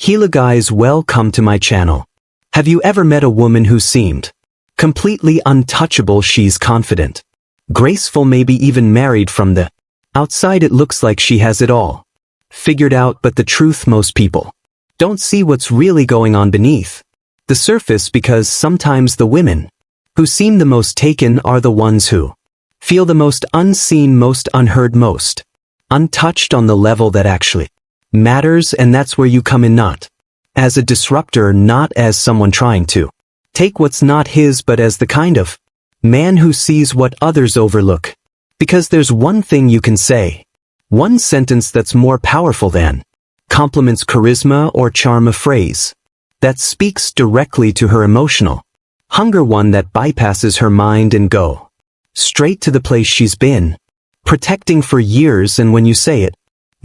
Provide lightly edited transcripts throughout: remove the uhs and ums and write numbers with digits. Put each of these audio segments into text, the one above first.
Hello guys, welcome to my channel. Have you ever met a woman who seemed completely untouchable? She's confident, graceful, maybe even married. From the outside it looks like she has it all figured out, but the truth, most people don't see what's really going on beneath the surface, because sometimes the women who seem the most taken are the ones who feel the most unseen, most unheard, most untouched on the level that actually matters. And that's where you come in, not as a disruptor, not as someone trying to take what's not his, but as the kind of man who sees what others overlook. Because there's one thing you can say, one sentence that's more powerful than compliments, charisma, or charm, a phrase that speaks directly to her emotional hunger, one that bypasses her mind and go straight to the place she's been protecting for years. And when you say it,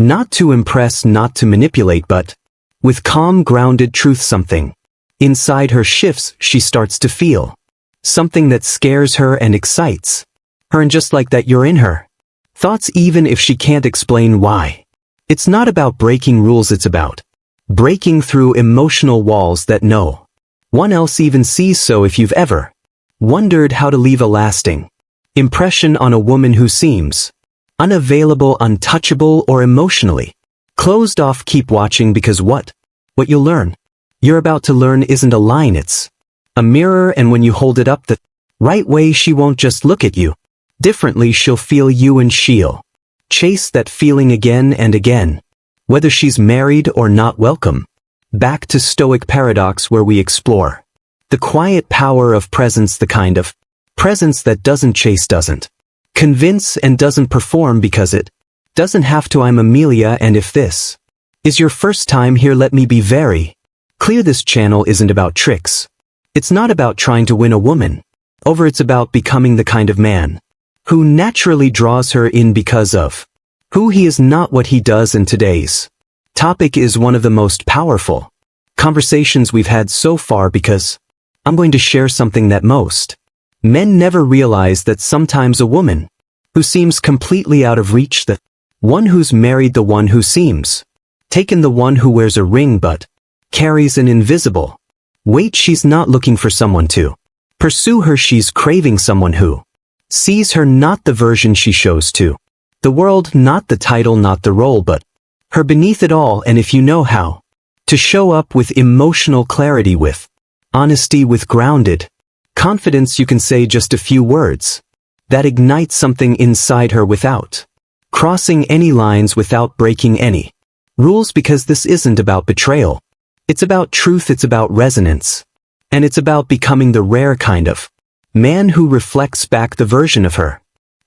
not to impress, not to manipulate, but with calm, grounded truth, something inside her shifts. She starts to feel something that scares her and excites her, and just like that, you're in her thoughts, even if she can't explain why. It's not about breaking rules, it's about breaking through emotional walls that no one else even sees. So if you've ever wondered how to leave a lasting impression on a woman who seems unavailable, untouchable, or emotionally closed off, keep watching, because what you'll learn, you're about to learn, isn't a line, it's a mirror. And when you hold it up the right way, she won't just look at you differently, she'll feel you, and she'll chase that feeling again and again, whether she's married or not. Welcome back to Stoic Paradox, where we explore the quiet power of presence, the kind of presence that doesn't chase, doesn't convince, and doesn't perform because it doesn't have to. I'm Amelia, and if this is your first time here, let me be very clear. This channel isn't about tricks. It's not about trying to win a woman over. It's about becoming the kind of man who naturally draws her in because of who he is, not what he does. And today's topic is one of the most powerful conversations we've had so far, because I'm going to share something that most men never realize, that sometimes a woman who seems completely out of reach, the one who's married, the one who seems taken, the one who wears a ring but carries an invisible weight, she's not looking for someone to pursue her. She's craving someone who sees her, not the version she shows to the world, not the title, not the role, but her beneath it all. And if you know how to show up with emotional clarity, with honesty, with grounded confidence, you can say just a few words that ignite something inside her without crossing any lines, without breaking any rules. Because this isn't about betrayal. It's about truth, it's about resonance, and it's about becoming the rare kind of man who reflects back the version of her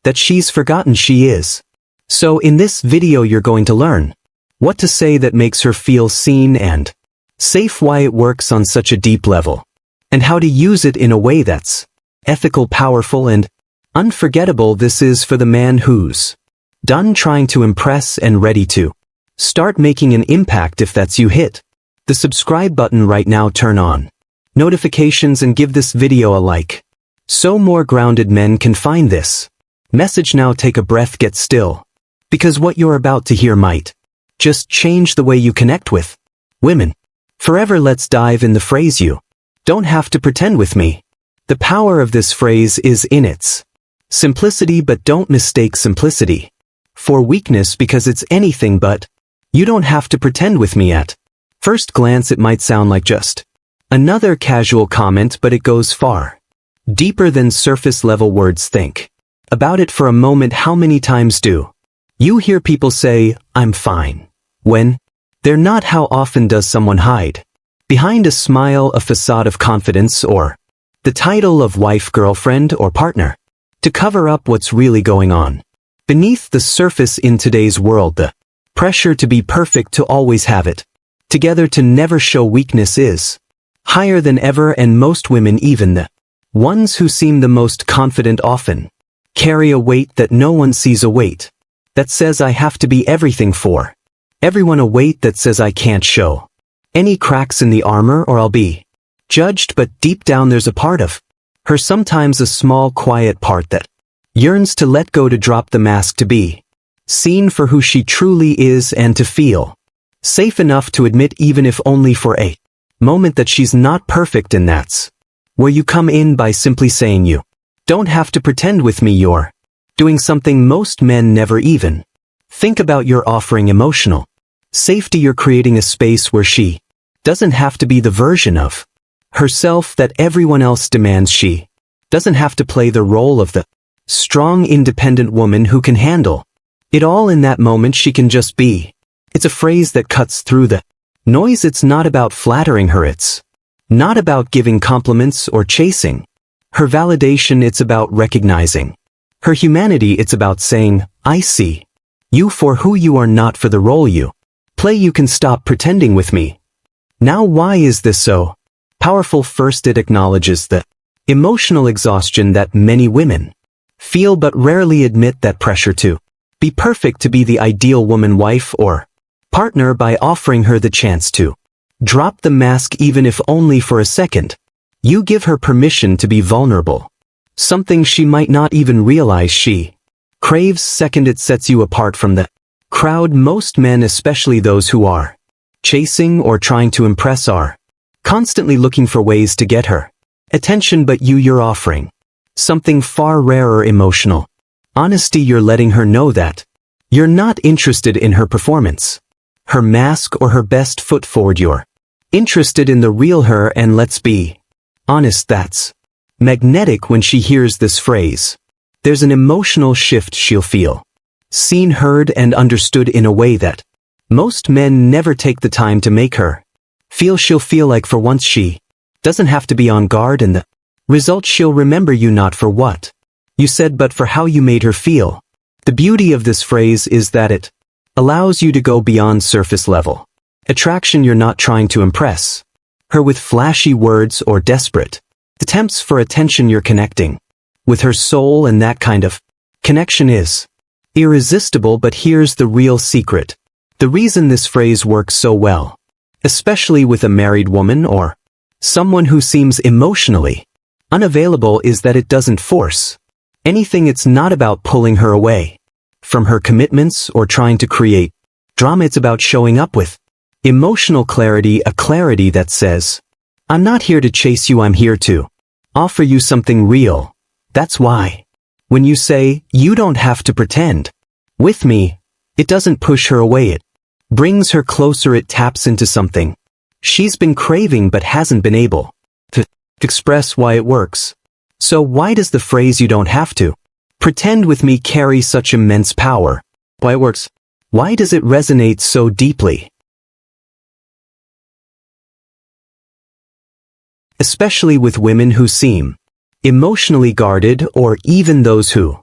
that she's forgotten she is. So in this video, you're going to learn what to say that makes her feel seen and safe, why it works on such a deep level, and how to use it in a way that's ethical, powerful, and unforgettable. This is for the man who's done trying to impress and ready to start making an impact. If that's you, hit the subscribe button right now, turn on notifications, and give this video a like so more grounded men can find this message. Now take a breath, get still, because what you're about to hear might just change the way you connect with women forever. Let's dive in. The phrase, "You don't have to pretend with me." The power of this phrase is in its simplicity, but don't mistake simplicity for weakness, because it's anything but. You don't have to pretend with me. At first glance, it might sound like just another casual comment, but it goes far deeper than surface level words. Think about it for a moment. How many times do you hear people say, "I'm fine," when they're not? How often does someone hide behind a smile, a facade of confidence, or the title of wife, girlfriend, or partner to cover up what's really going on beneath the surface? In today's world, the pressure to be perfect, to always have it together, to never show weakness is higher than ever. And most women, even the ones who seem the most confident, often carry a weight that no one sees, a weight that says, "I have to be everything for everyone," a weight that says, "I can't show any cracks in the armor or I'll be judged." But deep down, there's a part of her, sometimes a small, quiet part, that yearns to let go, to drop the mask, to be seen for who she truly is, and to feel Safe enough to admit, even if only for a moment, that she's not perfect, and that's where you come in by simply saying you don't have to pretend with me. You're doing something most men never even think about. You're offering emotional safety. You're creating a space where she doesn't have to be the version of herself that everyone else demands. She doesn't have to play the role of the strong, independent woman who can handle it all. In that moment, she can just be. It's a phrase that cuts through the noise. It's not about flattering her. It's not about giving compliments or chasing her validation. It's about recognizing her humanity. It's about saying, I see you for who you are, not for the role you play. You can stop pretending with me. Now, why is this so powerful? First, it acknowledges the emotional exhaustion that many women feel but rarely admit. That pressure to be perfect, to be the ideal woman, wife, or partner. By offering her the chance to drop the mask, even if only for a second, you give her permission to be vulnerable, something she might not even realize she craves. Second, it sets you apart from the crowd. Most men, especially those who are chasing or trying to impress, are constantly looking for ways to get her attention, but you're offering something far rarer: emotional honesty. You're letting her know that you're not interested in her performance, her mask, or her best foot forward. You're interested in the real her, and let's be honest, that's magnetic. When she hears this phrase, there's an emotional shift. She'll feel seen, heard, and understood in a way that most men never take the time to make her feel. She'll feel like for once she doesn't have to be on guard, and the result, she'll remember you not for what you said, but for how you made her feel. The beauty of this phrase is that it allows you to go beyond surface level attraction. You're not trying to impress her with flashy words or desperate attempts for attention. You're connecting with her soul, and that kind of connection is irresistible. But here's the real secret. The reason this phrase works so well, especially with a married woman or someone who seems emotionally unavailable, is that it doesn't force anything. It's not about pulling her away from her commitments or trying to create drama. It's about showing up with emotional clarity, a clarity that says, I'm not here to chase you, I'm here to offer you something real. That's why when you say, you don't have to pretend with me, it doesn't push her away. It brings her closer. It taps into something she's been craving but hasn't been able to express. Why it works. So why does the phrase, you don't have to pretend with me, carry such immense power? Why it works. Why does it resonate so deeply? Especially with women who seem emotionally guarded, or even those who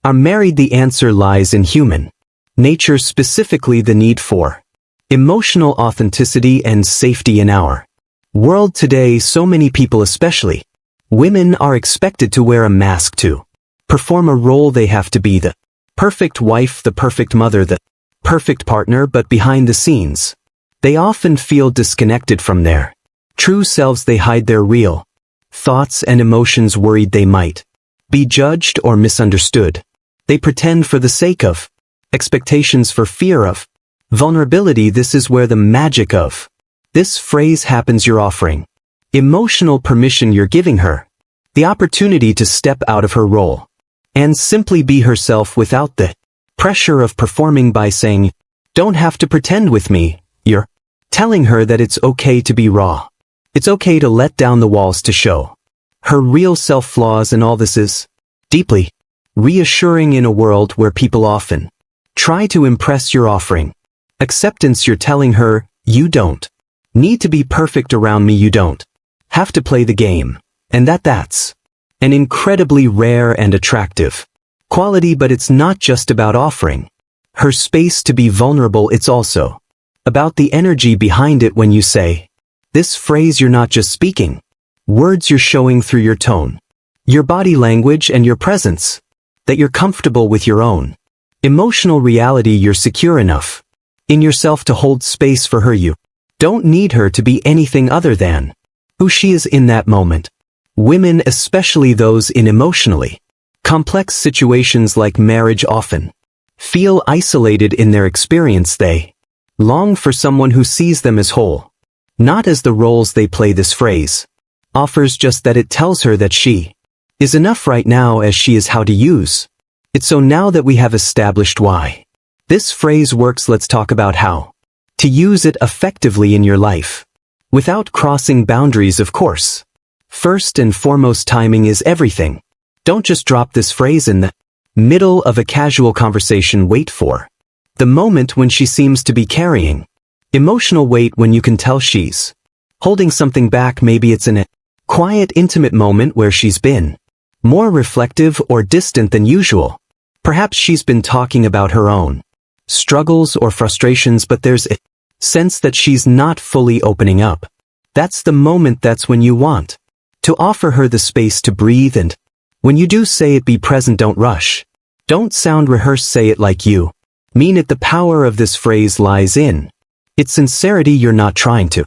are married. The answer lies in human nature, specifically the need for emotional authenticity and safety. In our world today, so many people, especially women, are expected to wear a mask to perform a role. They have to be the perfect wife, the perfect mother, the perfect partner, but behind the scenes, they often feel disconnected from their true selves. They hide their real thoughts and emotions, worried they might be judged or misunderstood. They pretend for the sake of expectations, for fear of vulnerability. This is where the magic of this phrase happens. You're offering emotional permission. You're giving her the opportunity to step out of her role and simply be herself without the pressure of performing. By saying, don't have to pretend with me, you're telling her that it's okay to be raw. It's okay to let down the walls, to show her real self, flaws, and all. This is deeply reassuring in a world where people often try to impress. You're offering acceptance. You're telling her, you don't need to be perfect around me. You don't have to play the game. And that's an incredibly rare and attractive quality. But it's not just about offering her space to be vulnerable. It's also about the energy behind it. When you say this phrase, you're not just speaking words. You're showing through your tone, your body language, and your presence that you're comfortable with your own emotional reality. You're secure enough in yourself to hold space for her. You don't need her to be anything other than who she is in that moment. Women, especially those in emotionally complex situations like marriage, often feel isolated in their experience. They long for someone who sees them as whole, not as the roles they play. This phrase offers just that. It tells her that she is enough right now as she is. How to use it. So now that we have established why this phrase works, let's talk about how to use it effectively in your life without crossing boundaries, of course. First and foremost, timing is everything. Don't just drop this phrase in the middle of a casual conversation. Wait for the moment when she seems to be carrying emotional weight, when you can tell she's holding something back. Maybe it's in a quiet, intimate moment where she's been more reflective or distant than usual. Perhaps she's been talking about her own struggles or frustrations, but there's a sense that she's not fully opening up. That's the moment. That's when you want to offer her the space to breathe, and when you do say it, be present. Don't rush. Don't sound rehearsed. Say it like you mean it. The power of this phrase lies in its sincerity. You're not trying to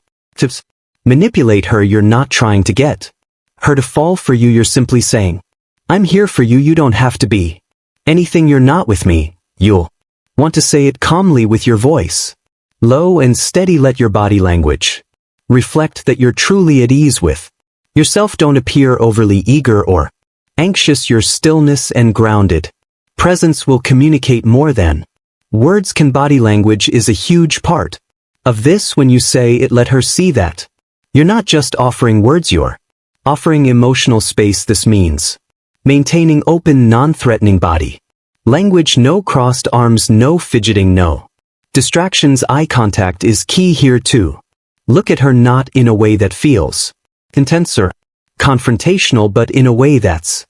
manipulate her. You're not trying to get her to fall for you. You're simply saying, I'm here for you. You don't have to be anything you're not with me. You'll want to say it calmly with your voice low and steady. Let your body language reflect that you're truly at ease with yourself. Don't appear overly eager or anxious. Your stillness and grounded presence will communicate more than words can. Body language is a huge part of this. When you say it, let her see that you're not just offering words, you're offering emotional space. This means maintaining open, non-threatening body language. No crossed arms, no fidgeting, no distractions. Eye contact is key here too. Look at her not in a way that feels intense or confrontational, but in a way that's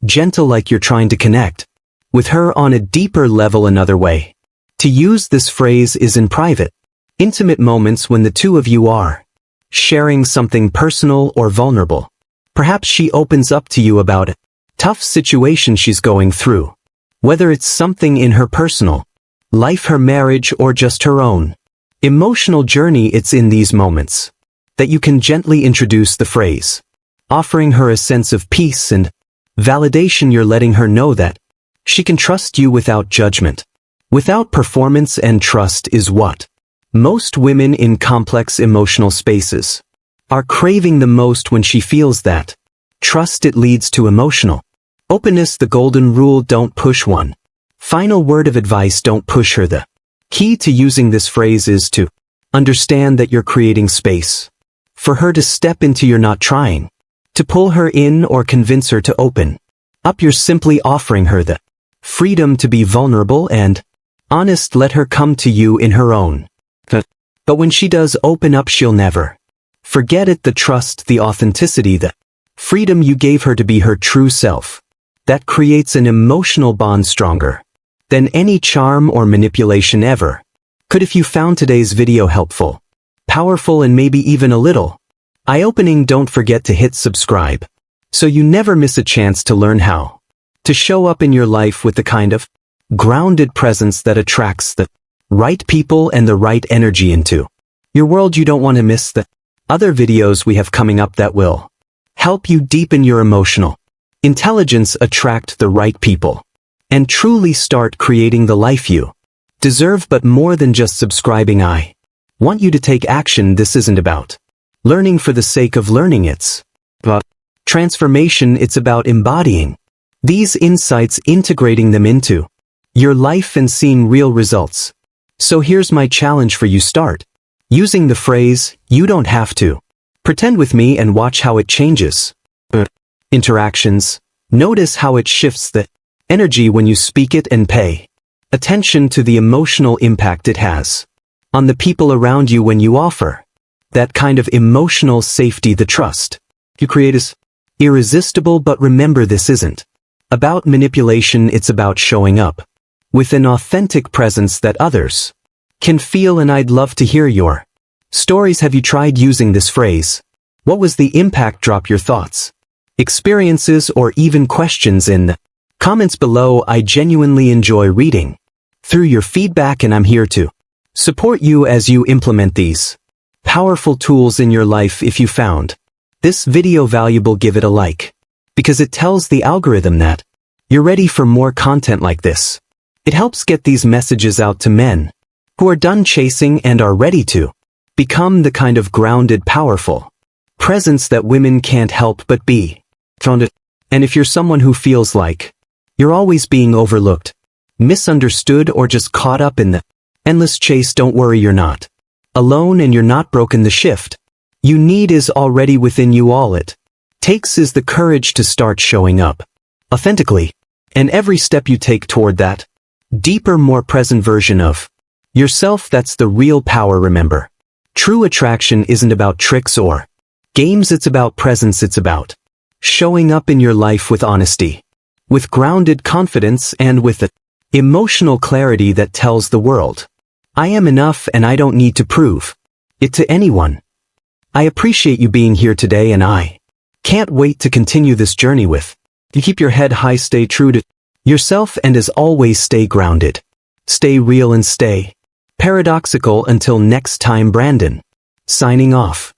gentle, like you're trying to connect with her on a deeper level. Another way to use this phrase is in private, intimate moments when the two of you are sharing something personal or vulnerable. Perhaps she opens up to you about a tough situation she's going through, whether it's something in her personal life, her marriage, or just her own emotional journey. It's in these moments that you can gently introduce the phrase, offering her a sense of peace and validation. You're letting her know that she can trust you without judgment, without performance, and trust is what most women in complex emotional spaces are craving the most. When she feels that trust, it leads to emotional openness. The golden rule: don't push. One final word of advice: don't push her. The key to using this phrase is to understand that you're creating space for her to step into. You're not trying to pull her in or convince her to open up. You're simply offering her the freedom to be vulnerable and honest. Let her come to you in her own. But when she does open up, she'll never forget it. The trust, the authenticity, the freedom you gave her to be her true self. That creates an emotional bond stronger than any charm or manipulation ever could. If you found today's video helpful, powerful, and maybe even a little eye-opening, don't forget to hit subscribe so you never miss a chance to learn how to show up in your life with the kind of grounded presence that attracts the right people and the right energy into your world. You don't want to miss the other videos we have coming up that will help you deepen your emotional intelligence, attract the right people, and truly start creating the life you deserve. But more than just subscribing, I want you to take action. This isn't about learning for the sake of learning. It's about transformation. It's about embodying these insights, integrating them into your life, and seeing real results. So here's my challenge for you. Start using the phrase, you don't have to pretend, with me, and watch how it changes interactions. Notice how it shifts the energy when you speak it, and pay attention to the emotional impact it has on the people around you. When you offer that kind of emotional safety, the trust you create is irresistible. But remember, this isn't about manipulation. It's about showing up with an authentic presence that others can feel. And I'd love to hear your stories. Have you tried using this phrase? What was the impact? Drop your thoughts, experiences, or even questions in the comments below. I genuinely enjoy reading through your feedback, and I'm here to support you as you implement these powerful tools in your life. If you found this video valuable, give it a like, because it tells the algorithm that you're ready for more content like this. It helps get these messages out to men who are done chasing and are ready to become the kind of grounded, powerful presence that women can't help but be. And if you're someone who feels like you're always being overlooked, misunderstood, or just caught up in the endless chase, don't worry, you're not alone and you're not broken. The shift you need is already within you. All it takes is the courage to start showing up authentically, and every step you take toward that deeper, more present version of yourself, that's the real power. Remember, true attraction isn't about tricks or games, it's about presence. It's about showing up in your life with honesty, with grounded confidence, and with the emotional clarity that tells the world, I am enough and I don't need to prove it to anyone. I appreciate you being here today, and I can't wait to continue this journey with you. Keep your head high, stay true to yourself, and as always, stay grounded, stay real, and stay paradoxical. Until next time, Brandon, signing off.